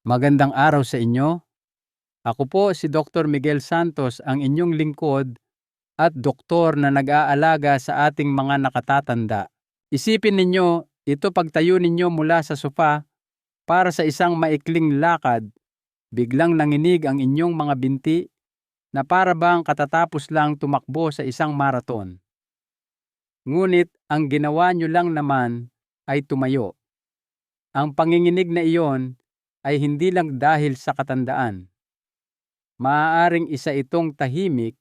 Magandang araw sa inyo. Ako po si Dr. Miguel Santos, ang inyong lingkod at doktor na nag-aalaga sa ating mga nakatatanda. Isipin ninyo, ito pagtayo ninyo mula sa sofa para sa isang maikling lakad, biglang nanginig ang inyong mga binti na para bang katatapos lang tumakbo sa isang maraton. Ngunit ang ginawa nyo lang naman ay tumayo. Ang panginginig na iyon ay hindi lang dahil sa katandaan. Maaaring isa itong tahimik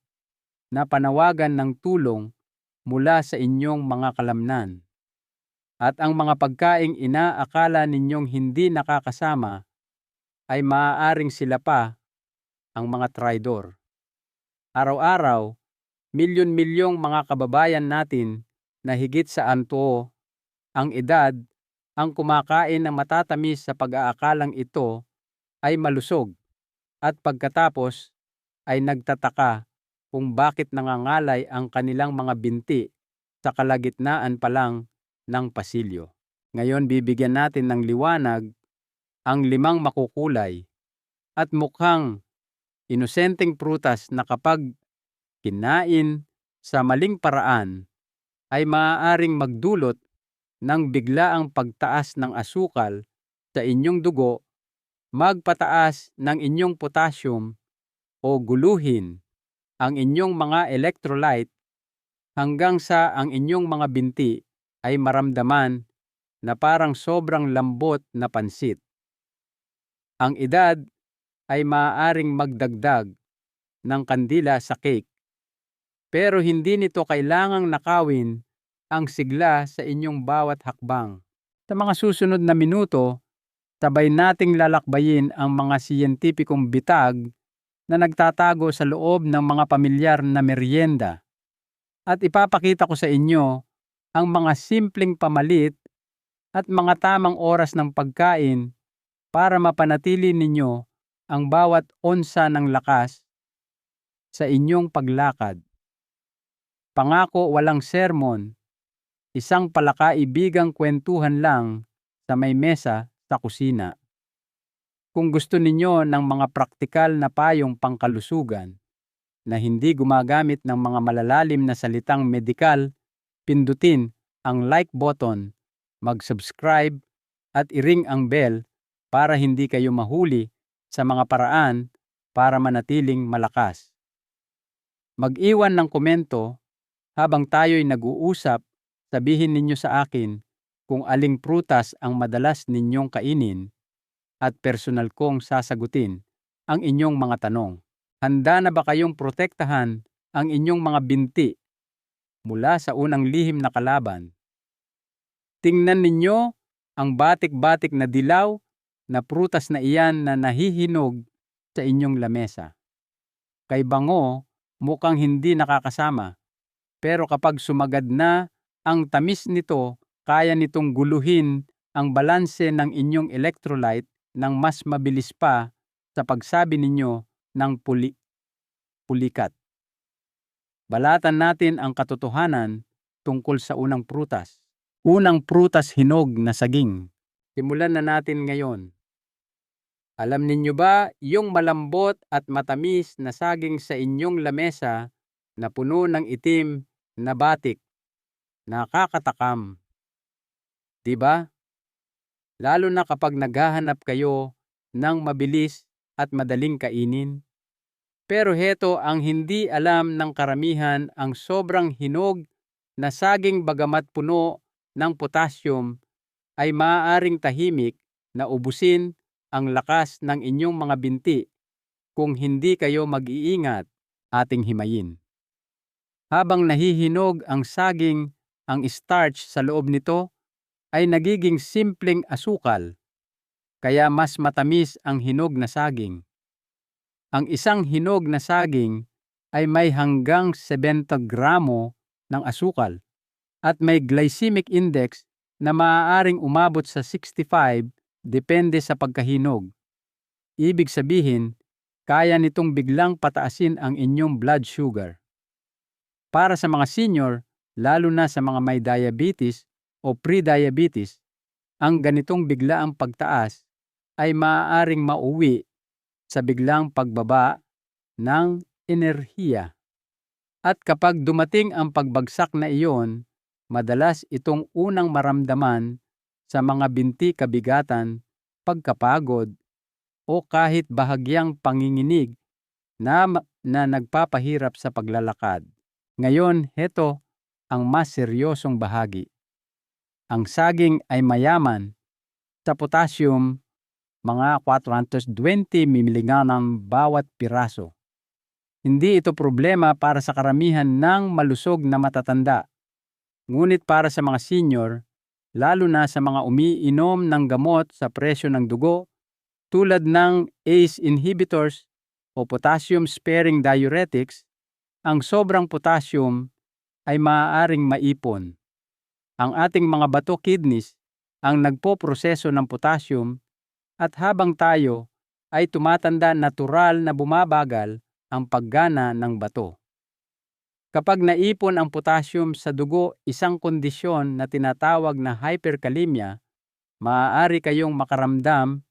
na panawagan ng tulong mula sa inyong mga kalamnan. At ang mga pagkaing inaakala ninyong hindi nakakasama ay maaaring sila pa ang mga traidor. Araw-araw, milyon-milyong mga kababayan natin na higit sa antuo ang edad ang kumakain ng matatamis sa pag-aakalang ito ay malusog at pagkatapos ay nagtataka kung bakit nangangalay ang kanilang mga binti sa kalagitnaan pa lang ng pasilyo. Ngayon bibigyan natin ng liwanag ang 5 makukulay at mukhang inosenteng prutas na kapag kinain sa maling paraan ay maaaring magdulot ng biglaang pagtaas ng asukal sa inyong dugo, magpataas ng inyong potassium o guluhin ang inyong mga electrolyte hanggang sa ang inyong mga binti ay maramdaman na parang sobrang lambot na pansit. Ang edad ay maaaring magdagdag ng kandila sa cake, pero hindi nito kailangang nakawin ang sigla sa inyong bawat hakbang. Sa mga susunod na minuto, sabay nating lalakbayin ang mga siyentipikong bitag na nagtatago sa loob ng mga pamilyar na merienda. At ipapakita ko sa inyo ang mga simpleng pamalit at mga tamang oras ng pagkain para mapanatili ninyo ang bawat onsa ng lakas sa inyong paglakad. Pangako walang sermon, isang palakaibigang kwentuhan lang sa may mesa sa kusina. Kung gusto ninyo ng mga praktikal na payong pangkalusugan na hindi gumagamit ng mga malalalim na salitang medikal, pindutin ang like button, mag-subscribe at i-ring ang bell para hindi kayo mahuli sa mga paraan para manatiling malakas. Mag-iwan ng komento habang tayo'y nag-uusap, sabihin ninyo sa akin kung aling prutas ang madalas ninyong kainin at personal kong sasagutin ang inyong mga tanong. Handa na ba kayong protektahan ang inyong mga binti mula sa unang lihim na kalaban? Tingnan ninyo ang batik-batik na dilaw na prutas na iyan na nahihinog sa inyong lamesa. Kay bango, mukhang hindi nakakasama, pero kapag sumagad na ang tamis nito, kaya nitong guluhin ang balanse ng inyong electrolyte ng mas mabilis pa sa pagsabi ninyo ng pulikat. Balatan natin ang katotohanan tungkol sa unang prutas. Unang prutas, hinog na saging. Simulan na natin ngayon. Alam ninyo ba yung malambot at matamis na saging sa inyong lamesa na puno ng itim na batik? Nakakatakam. Diba? Lalo na kapag naghahanap kayo ng mabilis at madaling kainin. Pero heto ang hindi alam ng karamihan, ang sobrang hinog na saging bagamat puno ng potassium ay maaaring tahimik na ubusin ang lakas ng inyong mga binti kung hindi kayo mag-iingat. Ating himayin. Habang nahihinog ang saging, ang starch sa loob nito ay nagiging simpleng asukal, kaya mas matamis ang hinog na saging. Ang isang hinog na saging ay may hanggang 70 gramo ng asukal at may glycemic index na maaaring umabot sa 65 depende sa pagkahinog. Ibig sabihin, kaya nitong biglang pataasin ang inyong blood sugar. Para sa mga senior, lalo na sa mga may diabetes o pre-diabetes, ang ganitong biglaang pagtaas ay maaaring mauwi sa biglang pagbaba ng enerhiya. At kapag dumating ang pagbagsak na iyon, madalas itong unang maramdaman sa mga binti kabigatan, pagkapagod, o kahit bahagyang panginginig na nagpapahirap sa paglalakad. Ngayon, heto ang mas seryosong bahagi. Ang saging ay mayaman sa potassium, mga 420 mg bawat piraso. Hindi ito problema para sa karamihan ng malusog na matatanda. Ngunit para sa mga senior, lalo na sa mga umiinom ng gamot sa presyo ng dugo, tulad ng ACE inhibitors o potassium-sparing diuretics, ang sobrang potassium ay maaaring maipon. Ang ating mga bato kidneys ang nagpoproseso ng potassium, at habang tayo ay tumatanda, natural na bumabagal ang paggana ng bato. Kapag naipon ang potassium sa dugo, isang kondisyon na tinatawag na hyperkalemia, maaari kayong makaramdam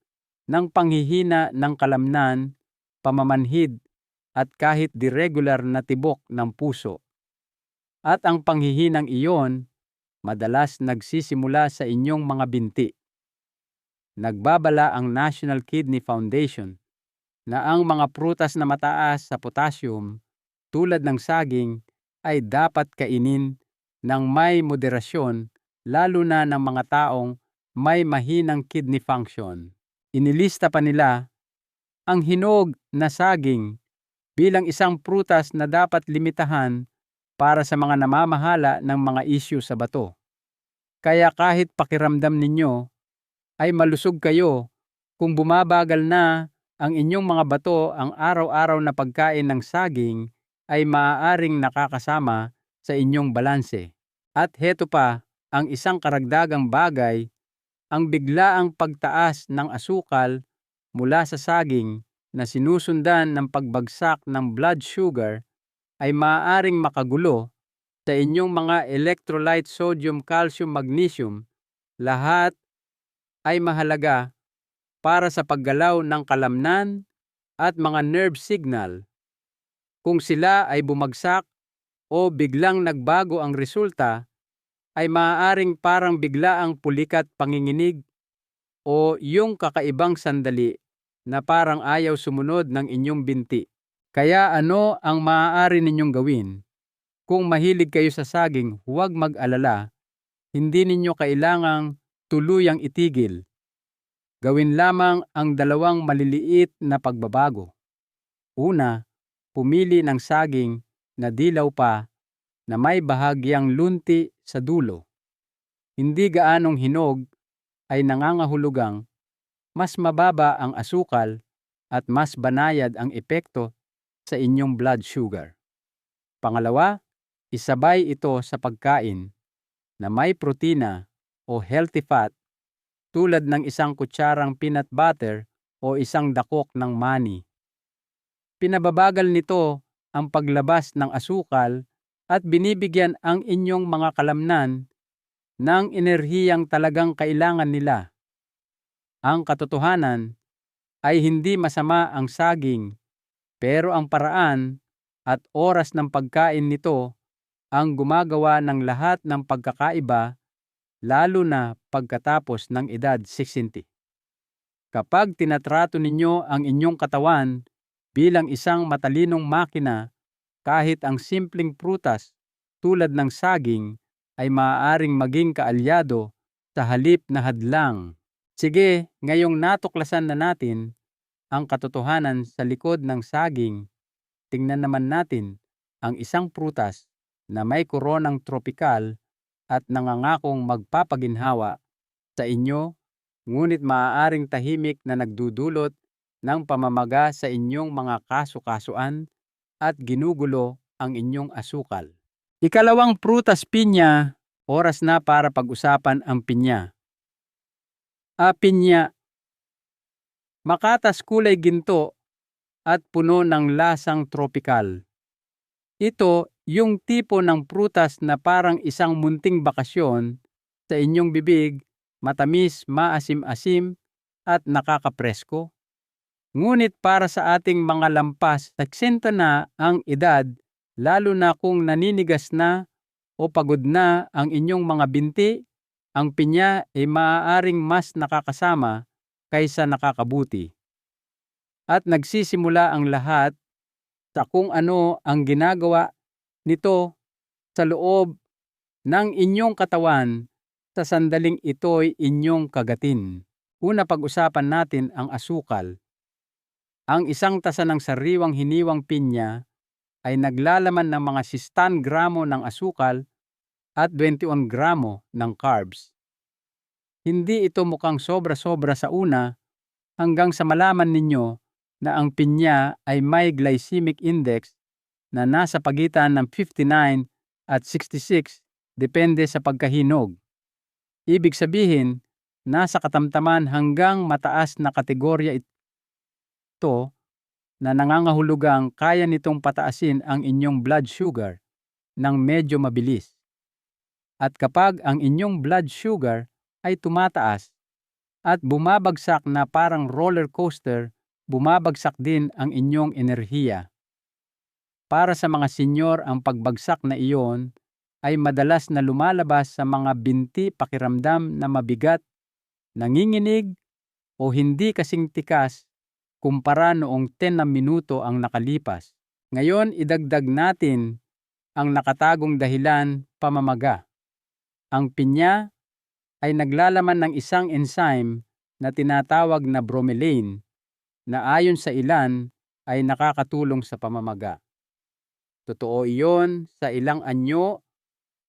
ng panghihina ng kalamnan, pamamanhid, at kahit irregular na tibok ng puso. At ang panghihinang iyon madalas nagsisimula sa inyong mga binti. Nagbabala ang National Kidney Foundation na ang mga prutas na mataas sa potassium tulad ng saging ay dapat kainin ng may moderasyon, lalo na ng mga taong may mahinang kidney function. Inilista pa nila ang hinog na saging bilang isang prutas na dapat limitahan para sa mga namamahala ng mga issue sa bato. Kaya kahit pakiramdam ninyo ay malusog kayo, kung bumabagal na ang inyong mga bato, ang araw-araw na pagkain ng saging ay maaaring nakakasama sa inyong balanse. At heto pa ang isang karagdagang bagay, ang biglaang pagtaas ng asukal mula sa saging na sinusundan ng pagbagsak ng blood sugar ay maaaring makagulo sa inyong mga electrolyte sodium, calcium, magnesium. Lahat ay mahalaga para sa paggalaw ng kalamnan at mga nerve signal. Kung sila ay bumagsak o biglang nagbago ang resulta, ay maaaring parang biglaang pulikat panginginig o yung kakaibang sandali na parang ayaw sumunod ng inyong binti. Kaya ano ang maaari ninyong gawin? Kung mahilig kayo sa saging, huwag mag-alala. Hindi ninyo kailangang tuluyang itigil. Gawin lamang ang dalawang maliliit na pagbabago. Una, pumili ng saging na dilaw pa na may bahagyang lunti sa dulo. Hindi gaanong hinog ay nangangahulugang mas mababa ang asukal at mas banayad ang epekto sa inyong blood sugar. Pangalawa, isabay ito sa pagkain na may protina o healthy fat tulad ng isang kutsarang peanut butter o isang dakok ng mani. Pinababagal nito ang paglabas ng asukal at binibigyan ang inyong mga kalamnan ng enerhiyang talagang kailangan nila. Ang katotohanan ay hindi masama ang saging, pero ang paraan at oras ng pagkain nito ang gumagawa ng lahat ng pagkakaiba, lalo na pagkatapos ng edad 60. Kapag tinatrato ninyo ang inyong katawan bilang isang matalinong makina, kahit ang simpleng prutas tulad ng saging ay maaaring maging kaalyado sa halip na hadlang. Sige, ngayong natuklasan na natin ang katotohanan sa likod ng saging, tingnan naman natin ang isang prutas na may koronang tropikal at nangangakong magpapaginhawa sa inyo, ngunit maaaring tahimik na nagdudulot ng pamamaga sa inyong mga kaso-kasuan at ginugulo ang inyong asukal. Ikalawang prutas, pinya. Oras na para pag-usapan ang pinya. Pinya. Makatas, kulay ginto at puno ng lasang tropikal. Ito yung tipo ng prutas na parang isang munting bakasyon sa inyong bibig, matamis, maasim-asim at nakakapresko. Ngunit para sa ating mga lampas, 60 na ang edad, lalo na kung naninigas na o pagod na ang inyong mga binti, ang pinya ay maaaring mas nakakasama kaysa nakakabuti. At nagsisimula ang lahat sa kung ano ang ginagawa nito sa loob ng inyong katawan sa sandaling ito'y inyong kagatin. Una, pag-usapan natin ang asukal. Ang isang tasa ng sariwang hiniwang pinya ay naglalaman ng mga 6 gramo ng asukal at 21 gramo ng carbs. Hindi ito mukhang sobra-sobra sa una hanggang sa malaman ninyo na ang pinya ay may glycemic index na nasa pagitan ng 59 at 66 depende sa pagkahinog. Ibig sabihin, nasa katamtaman hanggang mataas na kategorya ito na nangangahulugang kaya nitong pataasin ang inyong blood sugar ng medyo mabilis. At kapag ang inyong blood sugar ay tumataas at bumabagsak na parang roller coaster, bumabagsak din ang inyong enerhiya. Para sa mga senyor, ang pagbagsak na iyon ay madalas na lumalabas sa mga binti pakiramdam na mabigat, nanginginig o hindi kasing tikas kumpara noong 10 na minuto ang nakalipas. Ngayon, idagdag natin ang nakatagong dahilan, pamamaga. Ang pinya ay naglalaman ng isang enzyme na tinatawag na bromelain na ayon sa ilan ay nakakatulong sa pamamaga. Totoo iyon sa ilang anyo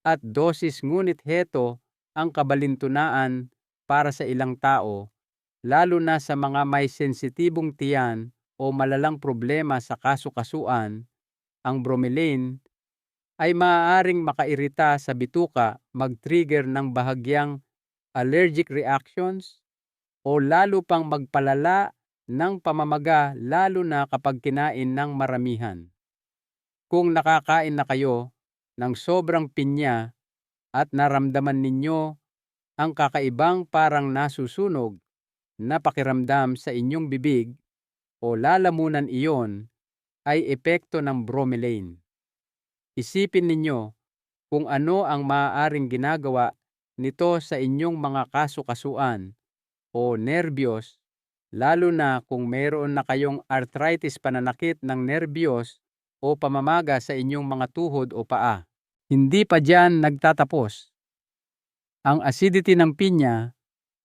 at dosis, ngunit heto ang kabalintunaan para sa ilang tao, lalo na sa mga may sensitibong tiyan o malalang problema sa kasukasuan. Ang bromelain ay maaaring makairita sa bituka, mag-trigger ng bahagyang allergic reactions o lalo pang magpalala ng pamamaga, lalo na kapag kinain ng maramihan. Kung nakakain na kayo ng sobrang pinya at naramdaman ninyo ang kakaibang parang nasusunog na pakiramdam sa inyong bibig o lalamunan, iyon ay epekto ng bromelain. Isipin ninyo kung ano ang maaaring ginagawa nito sa inyong mga kasukasuan o nerbiyos, lalo na kung mayroon na kayong arthritis, pananakit ng nerbiyos o pamamaga sa inyong mga tuhod o paa. Hindi pa diyan nagtatapos. Ang acidity ng pinya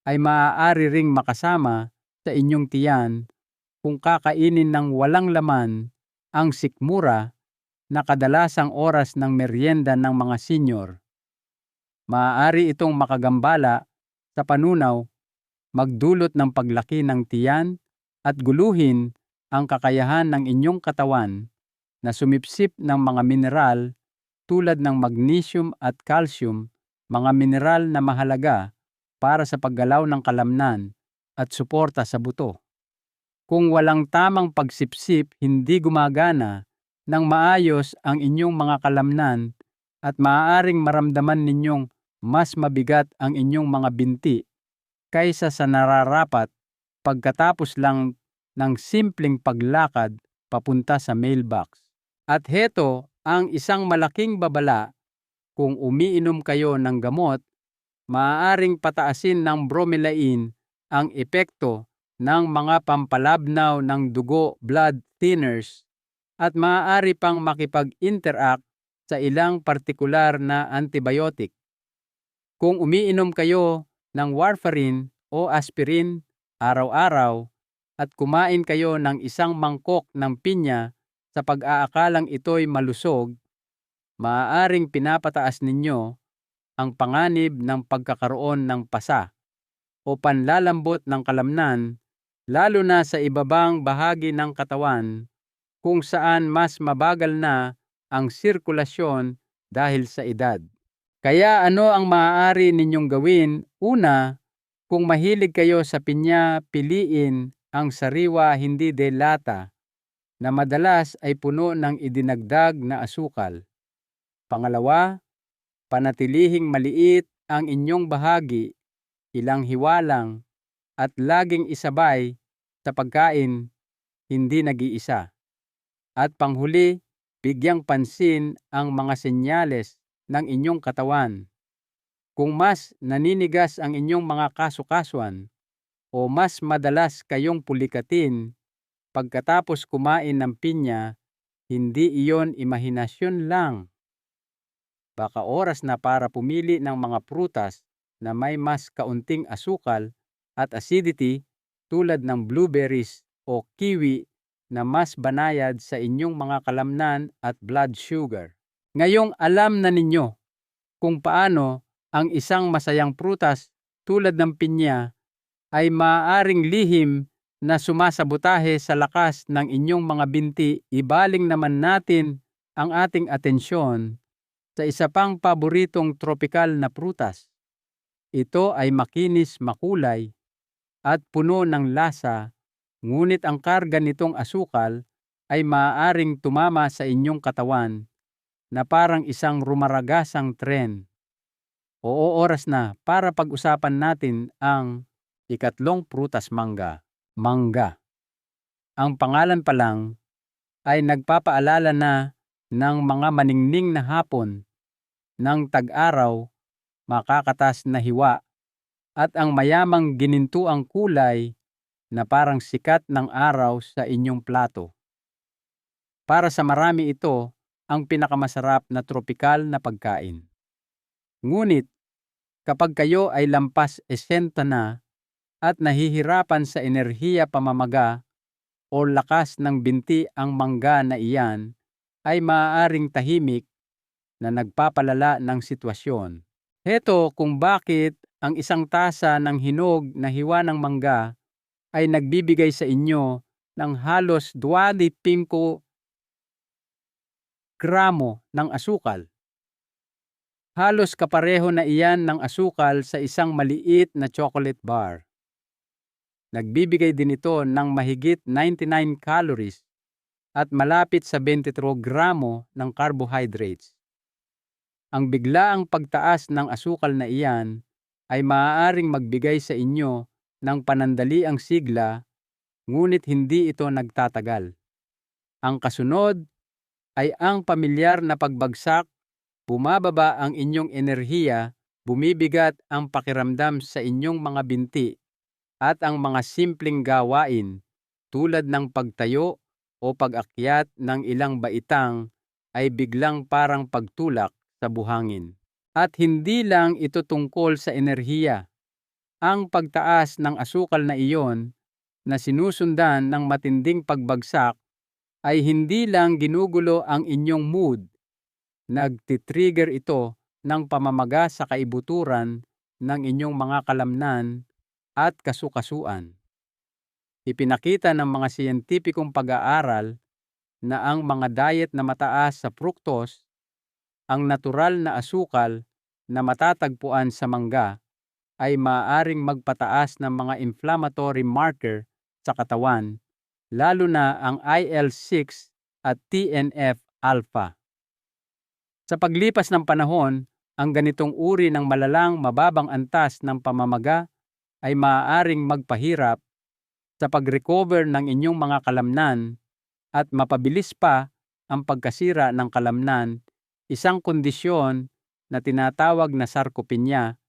ay maaari ring makasama sa inyong tiyan kung kakainin ng walang laman ang sikmura na kadalasang oras ng merienda ng mga senyor. Maaari itong makagambala sa panunaw, magdulot ng paglaki ng tiyan at guluhin ang kakayahan ng inyong katawan na sumipsip ng mga mineral tulad ng magnesium at calcium, mga mineral na mahalaga para sa paggalaw ng kalamnan at suporta sa buto. Kung walang tamang pagsipsip, hindi gumagana ng maayos ang inyong mga kalamnan at maaaring maramdaman ninyong mas mabigat ang inyong mga binti kaysa sa nararapat pagkatapos lang ng simpleng paglakad papunta sa mailbox. At heto ang isang malaking babala: kung umiinom kayo ng gamot, maaaring pataasin ng bromelain ang epekto ng mga pampalabnaw ng dugo, blood thinners, at maaari pang makipag-interact sa ilang partikular na antibiotic. Kung umiinom kayo ng warfarin o aspirin araw-araw at kumain kayo ng isang mangkok ng pinya sa pag-aakalang ito'y malusog, maaaring pinapataas ninyo ang panganib ng pagkakaroon ng pasa o panlalambot ng kalamnan, lalo na sa ibabang bahagi ng katawan kung saan mas mabagal na ang sirkulasyon dahil sa edad. Kaya ano ang maaari ninyong gawin? Una, kung mahilig kayo sa pinya, piliin ang sariwa, hindi delata, na madalas ay puno ng idinagdag na asukal. Pangalawa, panatilihing maliit ang inyong bahagi, ilang hiwalang at laging isabay sa pagkain, hindi nag-iisa. At panghuli, bigyang pansin ang mga senyales ng inyong katawan. Kung mas naninigas ang inyong mga kasukasuan o mas madalas kayong pulikatin pagkatapos kumain ng pinya, hindi iyon imahinasyon lang. Baka oras na para pumili ng mga prutas na may mas kaunting asukal at acidity tulad ng blueberries o kiwi na mas banayad sa inyong mga kalamnan at blood sugar. Ngayong alam na ninyo kung paano ang isang masayang prutas tulad ng pinya ay maaaring lihim na sumasabotahe sa lakas ng inyong mga binti, ibaling naman natin ang ating atensyon sa isa pang paboritong tropikal na prutas. Ito ay makinis, makulay, at puno ng lasa, ngunit ang karga nitong asukal ay maaaring tumama sa inyong katawan na parang isang rumaragasang tren. Oo, oras na para pag-usapan natin ang ikatlong prutas mangga. Mangga. Ang pangalan pa lang ay nagpapaalala na ng mga maningning na hapon ng tag-araw, makakatas na hiwa, at ang mayamang ginintuang kulay na parang sikat ng araw sa inyong plato. Para sa marami ito ang pinakamasarap na tropikal na pagkain. Ngunit kapag kayo ay lampas 60 na at nahihirapan sa enerhiya, pamamaga o lakas ng binti, ang mangga na iyan ay maaaring tahimik na nagpapalala ng sitwasyon. Heto kung bakit ang isang tasa ng hinog na hiwa ng mangga ay nagbibigay sa inyo ng halos 25 gramo ng asukal. Halos kapareho na iyan ng asukal sa isang maliit na chocolate bar. Nagbibigay din ito ng mahigit 99 calories at malapit sa 23 gramo ng carbohydrates. Ang biglaang pagtaas ng asukal na iyan ay maaaring magbigay sa inyo ng panandaliang sigla, ngunit hindi ito nagtatagal. Ang kasunod ay ang pamilyar na pagbagsak, bumababa ang inyong enerhiya, bumibigat ang pakiramdam sa inyong mga binti, at ang mga simpleng gawain tulad ng pagtayo o pag-akyat ng ilang baitang ay biglang parang pagtulak sa buhangin. At hindi lang ito tungkol sa enerhiya. Ang pagtaas ng asukal na iyon na sinusundan ng matinding pagbagsak ay hindi lang ginugulo ang inyong mood. Nagtitrigger ito ng pamamaga sa kaibuturan ng inyong mga kalamnan at kasukasuan. Ipinakita ng mga siyentipikong pag-aaral na ang mga diet na mataas sa fructose, ang natural na asukal na matatagpuan sa mangga, ay maaaring magpataas ng mga inflammatory marker sa katawan, lalo na ang IL-6 at TNF-alpha. Sa paglipas ng panahon, ang ganitong uri ng malalang mababang antas ng pamamaga ay maaaring magpahirap sa pag-recover ng inyong mga kalamnan at mapabilis pa ang pagkasira ng kalamnan, isang kondisyon na tinatawag na sarcopenia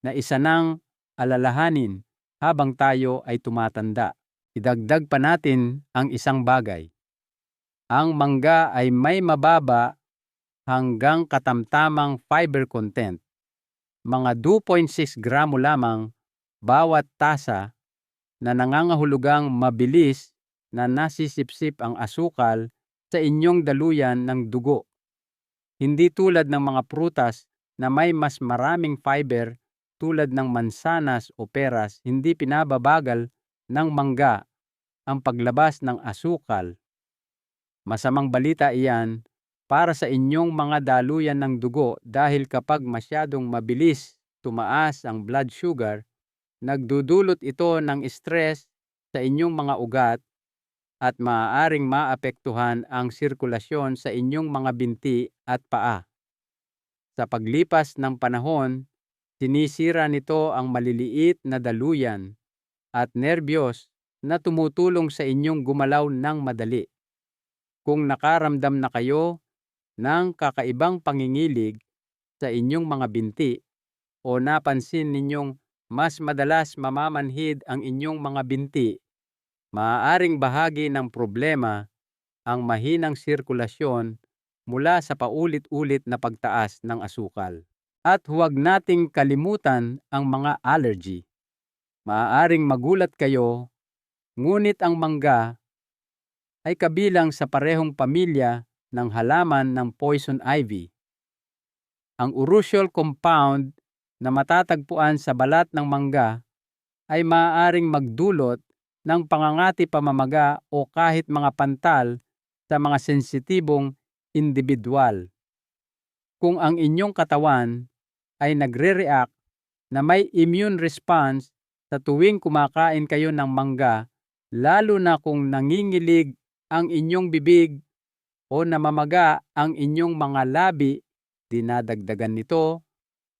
na isa ng alalahanin habang tayo ay tumatanda. Idagdag pa natin ang isang bagay. Ang mangga ay may mababa hanggang katamtamang fiber content, mga 2.6 gramo lamang bawat tasa, na nangangahulugang mabilis na nasisipsip ang asukal sa inyong daluyan ng dugo. Hindi tulad ng mga prutas na may mas maraming fiber tulad ng mansanas o peras, hindi pinababagal ng mangga ang paglabas ng asukal. Masamang balita iyan para sa inyong mga daluyan ng dugo, dahil kapag masyadong mabilis tumaas ang blood sugar, nagdudulot ito ng stress sa inyong mga ugat at maaaring maapektuhan ang sirkulasyon sa inyong mga binti at paa. Sa paglipas ng panahon, sinisira nito ang maliliit na daluyan at nerbiyos na tumutulong sa inyong gumalaw ng madali. Kung nakaramdam na kayo ng kakaibang pangingilig sa inyong mga binti o napansin ninyong mas madalas mamamanhid ang inyong mga binti, maaaring bahagi ng problema ang mahinang sirkulasyon mula sa paulit-ulit na pagtaas ng asukal. At huwag nating kalimutan ang mga allergy. Maaaring magulat kayo, ngunit ang mangga ay kabilang sa parehong pamilya ng halaman ng poison ivy. Ang urushiol compound na matatagpuan sa balat ng mangga ay maaaring magdulot ng pangangati pamamaga o kahit mga pantal sa mga sensitibong individual. Kung ang inyong katawan ay nagre-react na may immune response sa tuwing kumakain kayo ng mangga, lalo na kung nangingilig ang inyong bibig o namamaga ang inyong mga labi, dinadagdagan nito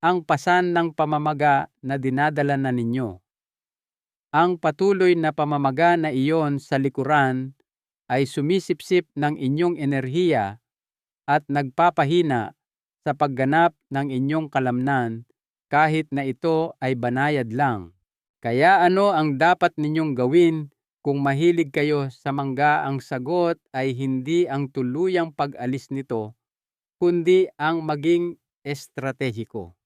ang pasan ng pamamaga na dinadala na ninyo. Ang patuloy na pamamaga na iyon sa likuran ay sumisipsip ng inyong enerhiya at nagpapahina sa pagganap ng inyong kalamnan kahit na ito ay banayad lang. Kaya ano ang dapat ninyong gawin kung mahilig kayo sa mangga? Ang sagot ay hindi ang tuluyang pag-alis nito, kundi ang maging estratehiko.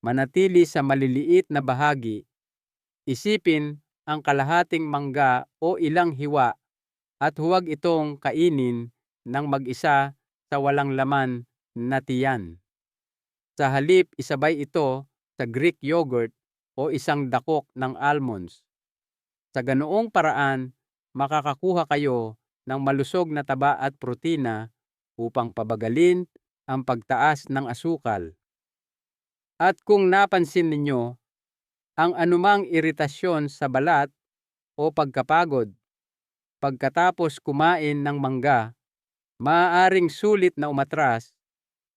Manatili sa maliliit na bahagi. Isipin ang kalahating mangga o ilang hiwa at huwag itong kainin ng mag-isa sa walang laman na tiyan. Sa halip, isabay ito sa Greek yogurt o isang dakok ng almonds. Sa ganoong paraan, makakakuha kayo ng malusog na taba at protina upang pabagalin ang pagtaas ng asukal. At kung napansin ninyo ang anumang iritasyon sa balat o pagkapagod pagkatapos kumain ng mangga, maaaring sulit na umatras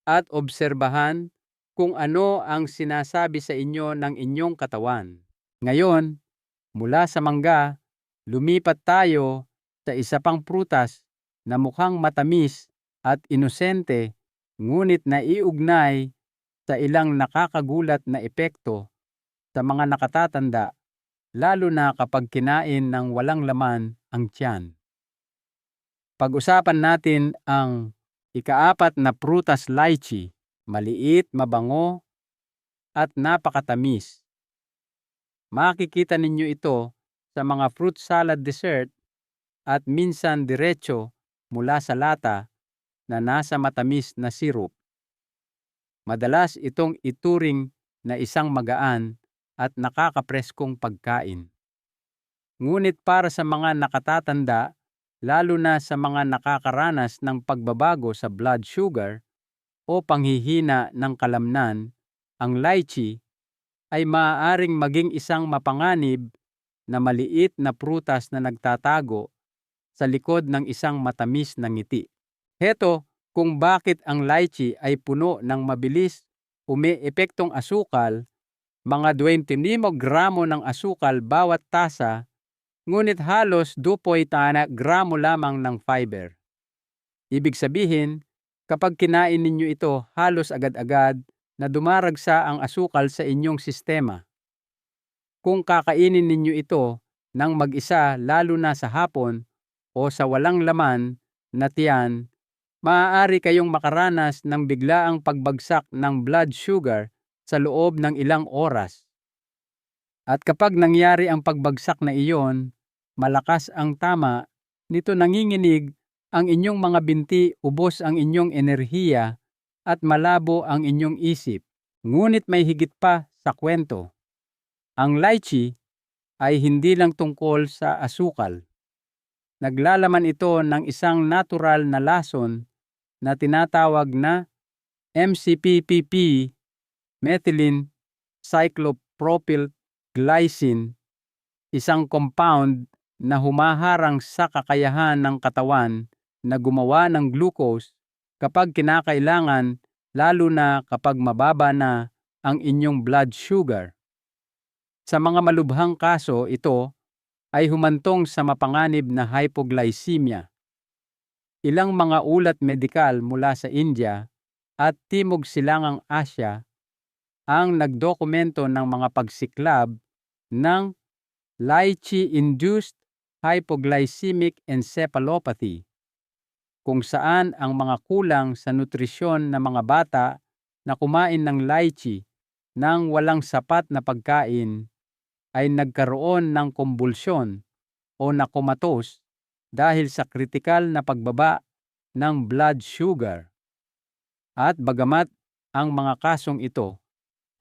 at obserbahan kung ano ang sinasabi sa inyo ng inyong katawan. Ngayon, mula sa mangga, lumipat tayo sa isa pang prutas na mukhang matamis at inosente, ngunit naiugnay sa ilang nakakagulat na epekto sa mga nakatatanda, lalo na kapag kinain ng walang laman ang tiyan. Pag-usapan natin ang ika-4 na prutas, lychee. Maliit, mabango, at napakatamis. Makikita ninyo ito sa mga fruit salad dessert at minsan diretso mula sa lata na nasa matamis na sirup. Madalas itong ituring na isang magaan at nakakapreskong pagkain. Ngunit para sa mga nakatatanda, lalo na sa mga nakakaranas ng pagbabago sa blood sugar o panghihina ng kalamnan, ang lychee ay maaaring maging isang mapanganib na maliit na prutas na nagtatago sa likod ng isang matamis na ngiti. Heto kung bakit ang lychee ay puno ng mabilis umeepektong asukal, mga 25 gramo ng asukal bawat tasa, ngunit halos 2 gramo lamang ng fiber. Ibig sabihin, kapag kinain ninyo ito, halos agad-agad na dumaragsa ang asukal sa inyong sistema. Kung kakainin ninyo ito ng mag-isa, lalo na sa hapon o sa walang laman na tiyan, maaari kayong makaranas ng biglaang pagbagsak ng blood sugar sa loob ng ilang oras. At kapag nangyari ang pagbagsak na iyon, malakas ang tama nito, nanginginig ang inyong mga binti, ubos ang inyong enerhiya at malabo ang inyong isip. Ngunit may higit pa sa kwento. Ang lychee ay hindi lang tungkol sa asukal. Naglalaman ito ng isang natural na lason na tinatawag na MCPPP, methylene cyclopropyl glycine, isang compound na humaharang sa kakayahan ng katawan na gumawa ng glucose kapag kinakailangan, lalo na kapag mababa na ang inyong blood sugar. Sa mga malubhang kaso, ito ay humantong sa mapanganib na hypoglycemia. Ilang mga ulat medikal mula sa India at Timog Silangang Asya ang nagdokumento ng mga pagsiklab ng lychee-induced hypoglycemic encephalopathy, kung saan ang mga kulang sa nutrisyon na mga bata na kumain ng lychee nang walang sapat na pagkain ay nagkaroon ng kumbulsyon o nakomatos dahil sa kritikal na pagbaba ng blood sugar. At bagamat ang mga kasong ito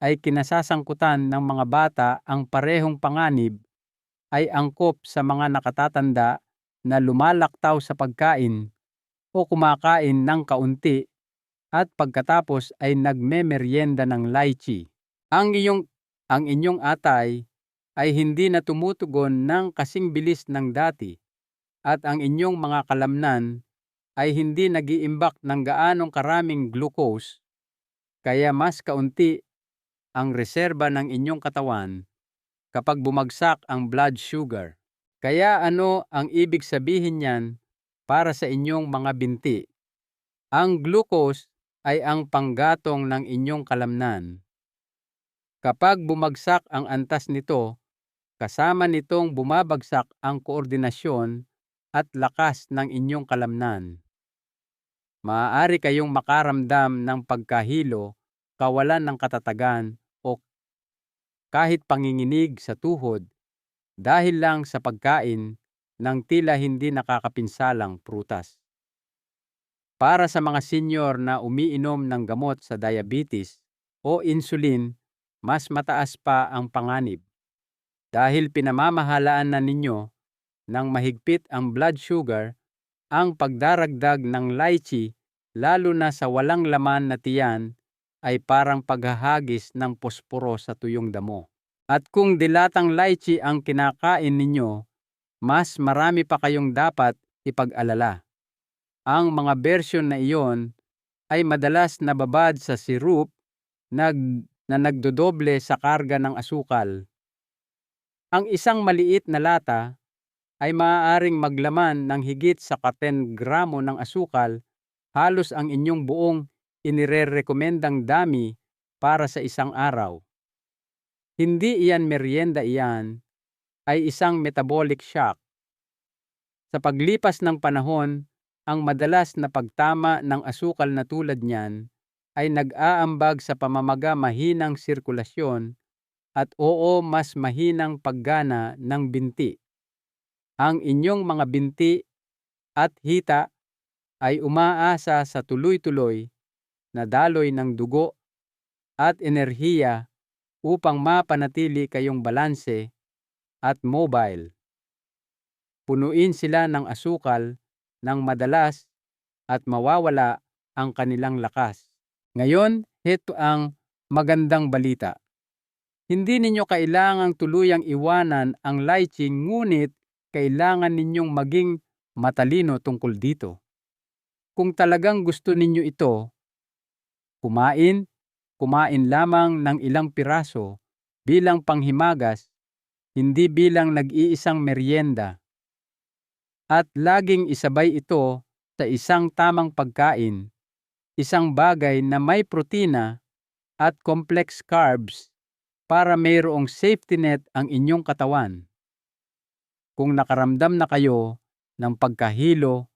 ay kinasasangkutan ng mga bata, ang parehong panganib ay angkop sa mga nakatatanda na lumalaktaw sa pagkain o kumakain ng kaunti at pagkatapos ay nagmemeryenda ng lychee. Ang inyong atay ay hindi na tumutugon ng kasing bilis ng dati at ang inyong mga kalamnan ay hindi nag-iimbak ng gaanong karaming glucose, kaya mas kaunti ang reserba ng inyong katawan kapag bumagsak ang blood sugar. Kaya ano ang ibig sabihin niyan para sa inyong mga binti? Ang glucose ay ang panggatong ng inyong kalamnan. Kapag bumagsak ang antas nito, kasama nitong bumabagsak ang koordinasyon at lakas ng inyong kalamnan. Maaari kayong makaramdam ng pagkahilo, kawalan ng katatagan o kahit panginginig sa tuhod dahil lang sa pagkain ng tila hindi nakakapinsalang prutas. Para sa mga senior na umiinom ng gamot sa diabetes o insulin, mas mataas pa ang panganib. Dahil pinamamahalaan na ninyo ng mahigpit ang blood sugar, ang pagdaragdag ng lychee, lalo na sa walang laman na tiyan, ay parang paghahagis ng posporo sa tuyong damo. At kung dilatang lychee ang kinakain ninyo, mas marami pa kayong dapat ipag-alala. Ang mga bersyon na iyon ay madalas nababad sa sirup na nagdodoble sa karga ng asukal. Ang isang maliit na lata ay maaaring maglaman ng higit sa 10 gramo ng asukal, halos ang inyong buong inirerekomendang dami para sa isang araw. Hindi iyan merienda, iyan ay isang metabolic shock. Sa paglipas ng panahon, ang madalas na pagtama ng asukal na tulad niyan ay nag-aambag sa pamamaga mahinang sirkulasyon at mas mahinang paggana ng binti. Ang inyong mga binti at hita ay umaasa sa tuloy-tuloy na daloy ng dugo at enerhiya upang mapanatili kayong balanse at mobile. Punuin sila ng asukal ng madalas at mawawala ang kanilang lakas. Ngayon, heto ang magandang balita. Hindi ninyo kailangang tuluyang iwanan ang lychee, ngunit kailangan ninyong maging matalino tungkol dito. Kung talagang gusto ninyo ito, kumain lamang ng ilang piraso bilang panghimagas, hindi bilang nag-iisang merienda. At laging isabay ito sa isang tamang pagkain, isang bagay na may protina at complex carbs para mayroong safety net ang inyong katawan. Kung nakaramdam na kayo ng pagkahilo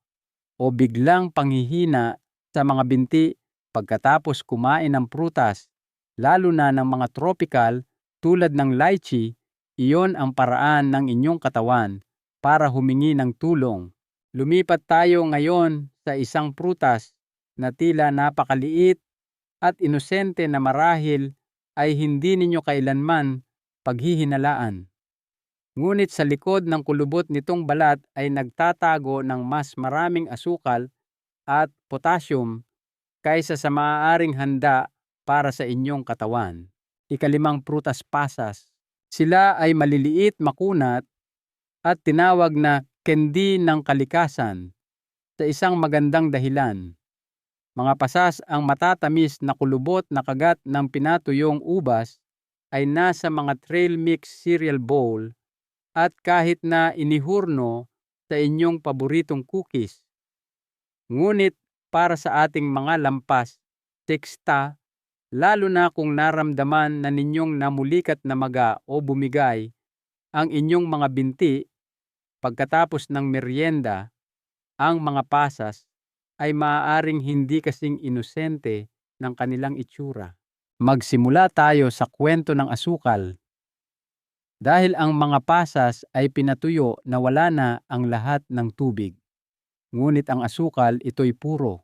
o biglang panghihina sa mga binti pagkatapos kumain ng prutas, lalo na ng mga tropical tulad ng lychee, iyon ang paraan ng inyong katawan para humingi ng tulong. Lumipat tayo ngayon sa isang prutas na tila napakaliit at inosente na marahil ay hindi ninyo kailanman paghihinalaan. Ngunit sa likod ng kulubot nitong balat ay nagtatago ng mas maraming asukal at potassium kaysa sa maaaring handa para sa inyong katawan. Ikalimang prutas pasas. Sila ay maliliit, makunat at tinawag na candy ng kalikasan sa isang magandang dahilan. Mga pasas ang matatamis na kulubot na kagat ng pinatuyong ubas ay nasa mga trail mix cereal bowl at kahit na inihurno sa inyong paboritong cookies. Ngunit para sa ating mga lampas, teksta, lalo na kung naramdaman na ninyong namulikat na maga o bumigay ang inyong mga binti pagkatapos ng merienda, ang mga pasas ay maaaring hindi kasing inosente ng kanilang itsura. Magsimula tayo sa kwento ng asukal. Dahil ang mga pasas ay pinatuyo na wala na ang lahat ng tubig. Ngunit ang asukal ito'y puro.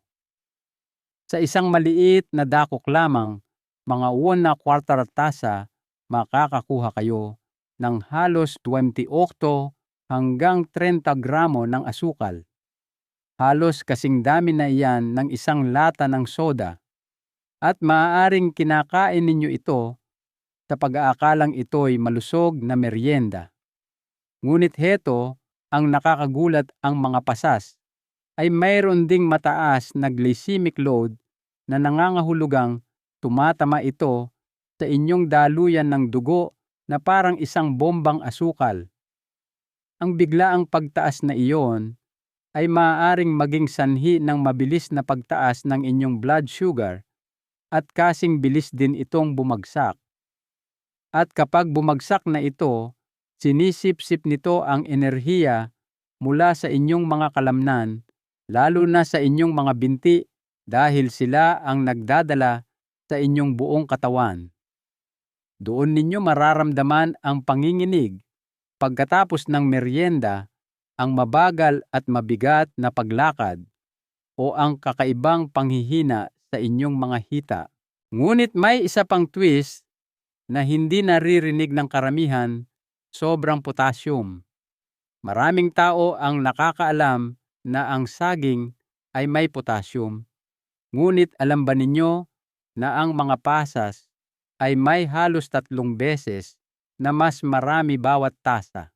Sa isang maliit na dakok lamang, mga 1/4 tasa, makakakuha kayo ng halos 28 hanggang 30 gramo ng asukal. Halos kasing dami na iyan ng isang lata ng soda. At maaaring kinakain ninyo ito sa pag-aakalang ito'y malusog na merienda. Ngunit heto ang nakakagulat, ang mga pasas ay mayroon ding mataas na glycemic load na nangangahulugang tumatama ito sa inyong daluyan ng dugo na parang isang bombang asukal. Ang biglaang pagtaas na iyon ay maaaring maging sanhi ng mabilis na pagtaas ng inyong blood sugar at kasing bilis din itong bumagsak. At kapag bumagsak na ito, sinisip-sip nito ang enerhiya mula sa inyong mga kalamnan, lalo na sa inyong mga binti dahil sila ang nagdadala sa inyong buong katawan. Doon ninyo mararamdaman ang panginginig pagkatapos ng merienda, ang mabagal at mabigat na paglakad, o ang kakaibang panghihina sa inyong mga hita. Ngunit may isa pang twist na hindi naririnig ng karamihan: sobrang potassium. Maraming tao ang nakakaalam na ang saging ay may potassium. Ngunit alam ba ninyo na ang mga pasas ay may halos 3 beses na mas marami bawat tasa?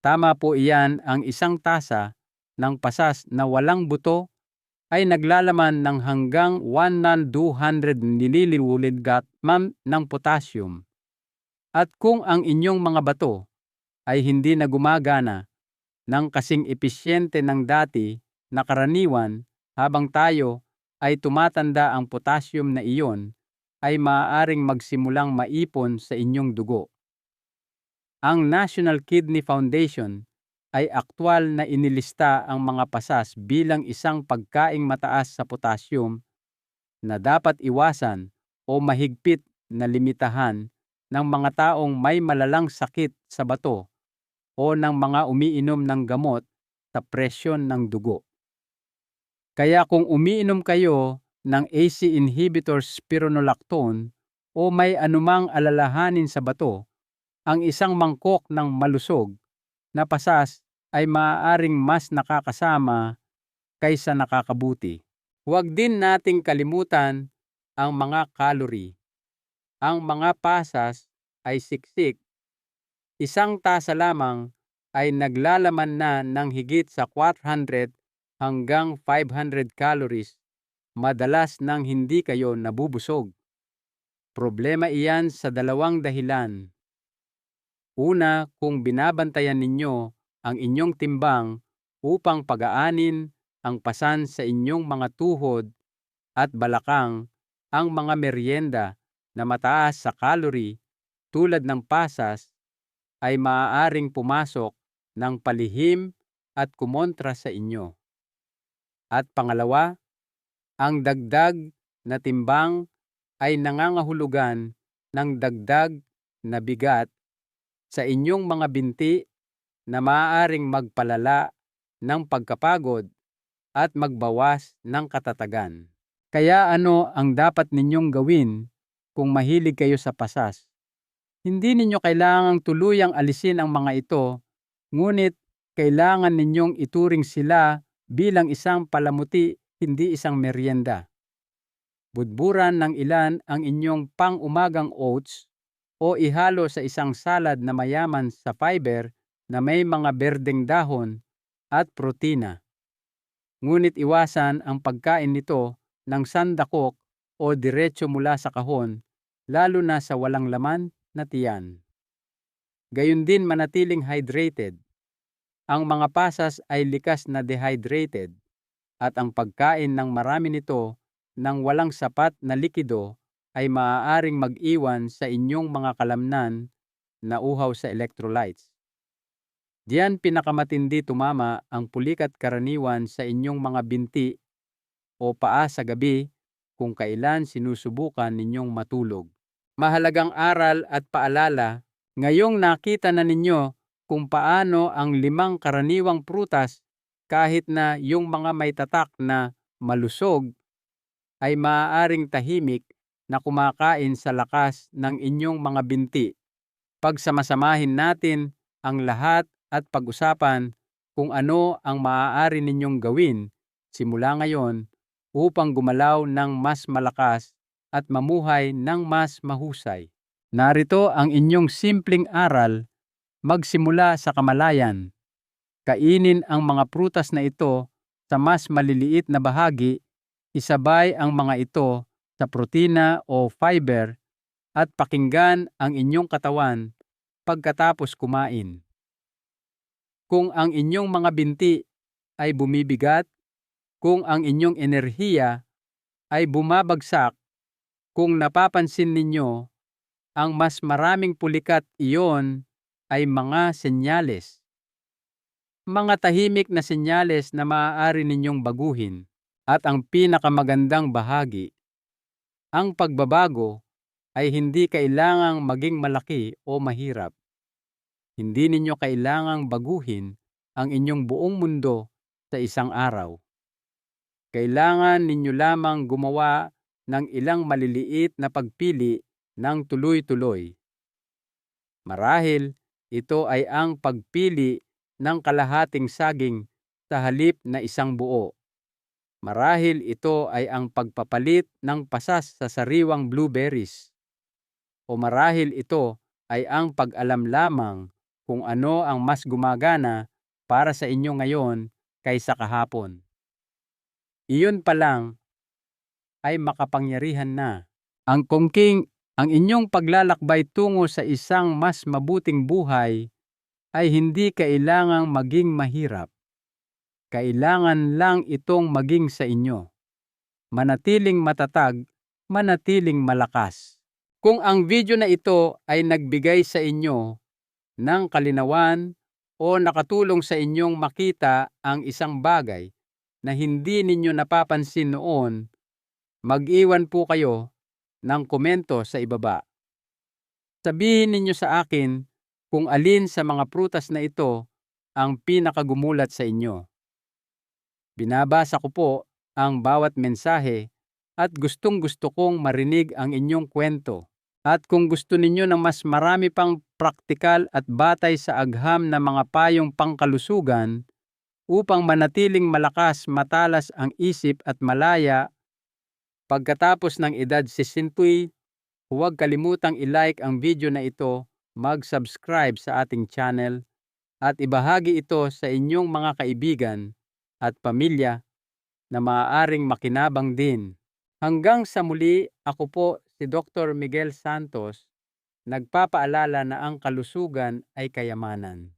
Tama po iyan, ang isang tasa ng pasas na walang buto ay naglalaman ng hanggang 1,200 ml ng potassium. At kung ang inyong mga bato ay hindi na gumagana ng kasing episyente ng dati na karaniwan, habang tayo ay tumatanda, ang potassium na iyon ay maaaring magsimulang maipon sa inyong dugo. Ang National Kidney Foundation ay aktwal na inilista ang mga pasas bilang isang pagkaing mataas sa potassium na dapat iwasan o mahigpit na limitahan ng mga taong may malalang sakit sa bato o ng mga umiinom ng gamot sa presyon ng dugo. Kaya kung umiinom kayo ng ACE inhibitor spironolactone o may anumang alalahanin sa bato, ang isang mangkok ng malusog na pasas ay maaaring mas nakakasama kaysa nakakabuti. Huwag din nating kalimutan ang mga calorie. Ang mga pasas ay siksik. Isang tasa lamang ay naglalaman na ng higit sa 400 hanggang 500 calories, madalas nang hindi kayo nabubusog. Problema iyan sa 2 dahilan. Una, kung binabantayan ninyo ang inyong timbang upang pagaanin ang pasan sa inyong mga tuhod at balakang, ang mga merienda na mataas sa calorie tulad ng pasas ay maaaring pumasok ng palihim at kumontra sa inyo. At pangalawa, ang dagdag na timbang ay nangangahulugan ng dagdag na bigat sa inyong mga binti na maaaring magpalala ng pagkapagod at magbawas ng katatagan. Kaya ano ang dapat ninyong gawin kung mahilig kayo sa pasas? Hindi ninyo kailangang tuluyang alisin ang mga ito, ngunit kailangan ninyong ituring sila bilang isang palamuti, hindi isang merienda. Budburan ng ilan ang inyong pang-umagang oats o ihalo sa isang salad na mayaman sa fiber na may mga berdeng dahon at protina. Ngunit iwasan ang pagkain nito ng sandakok o diretso mula sa kahon, lalo na sa walang laman na tiyan. Gayon din manatiling hydrated. Ang mga pasas ay likas na dehydrated at ang pagkain ng marami nito nang walang sapat na likido ay maaaring mag-iwan sa inyong mga kalamnan na uhaw sa electrolytes. Diyan pinakamatindi tumama ang pulikat karaniwan sa inyong mga binti o paa sa gabi kung kailan sinusubukan ninyong matulog. Mahalagang aral at paalala, ngayong nakita na ninyo kung paano ang 5 karaniwang prutas kahit na yung mga may tatak na malusog ay maaaring tahimik na kumakain sa lakas ng inyong mga binti. Pagsamasamahin natin ang lahat at pag-usapan kung ano ang maaari ninyong gawin simula ngayon upang gumalaw ng mas malakas at mamuhay ng mas mahusay. Narito ang inyong simpleng aral magsimula sa kamalayan. Kainin ang mga prutas na ito sa mas maliliit na bahagi, isabay ang mga ito sa protina o fiber at pakinggan ang inyong katawan pagkatapos kumain. Kung ang inyong mga binti ay bumibigat, kung ang inyong enerhiya ay bumabagsak, kung napapansin ninyo ang mas maraming pulikat, iyon ay mga senyales. Mga tahimik na senyales na maaari ninyong baguhin. At ang pinakamagandang bahagi, ang pagbabago ay hindi kailangang maging malaki o mahirap. Hindi ninyo kailangang baguhin ang inyong buong mundo sa isang araw. Kailangan ninyo lamang gumawa ng ilang maliliit na pagpili ng tuloy-tuloy. Marahil ito ay ang pagpili ng kalahating saging sa halip na isang buo. Marahil ito ay ang pagpapalit ng pasas sa sariwang blueberries. O marahil ito ay ang pag-alam lamang kung ano ang mas gumagana para sa inyo ngayon kaysa kahapon. Iyon pa lang ay makapangyarihan na. Ang inyong paglalakbay tungo sa isang mas mabuting buhay ay hindi kailangang maging mahirap. Kailangan lang itong maging sa inyo. Manatiling matatag, manatiling malakas. Kung ang video na ito ay nagbigay sa inyo ng kalinawan o nakatulong sa inyong makita ang isang bagay na hindi ninyo napapansin noon, mag-iwan po kayo ng komento sa ibaba. Sabihin ninyo sa akin kung alin sa mga prutas na ito ang pinakagumulat sa inyo. Binabasa ko po ang bawat mensahe at gustong-gusto kong marinig ang inyong kwento. At kung gusto ninyo ng mas marami pang praktikal at batay sa agham na mga payong pangkalusugan upang manatiling malakas, matalas ang isip at malaya pagkatapos ng edad 60, huwag kalimutang i-like ang video na ito, mag-subscribe sa ating channel, at ibahagi ito sa inyong mga kaibigan at pamilya na maaaring makinabang din. Hanggang sa muli, ako po si Dr. Miguel Santos, nagpapaalala na ang kalusugan ay kayamanan.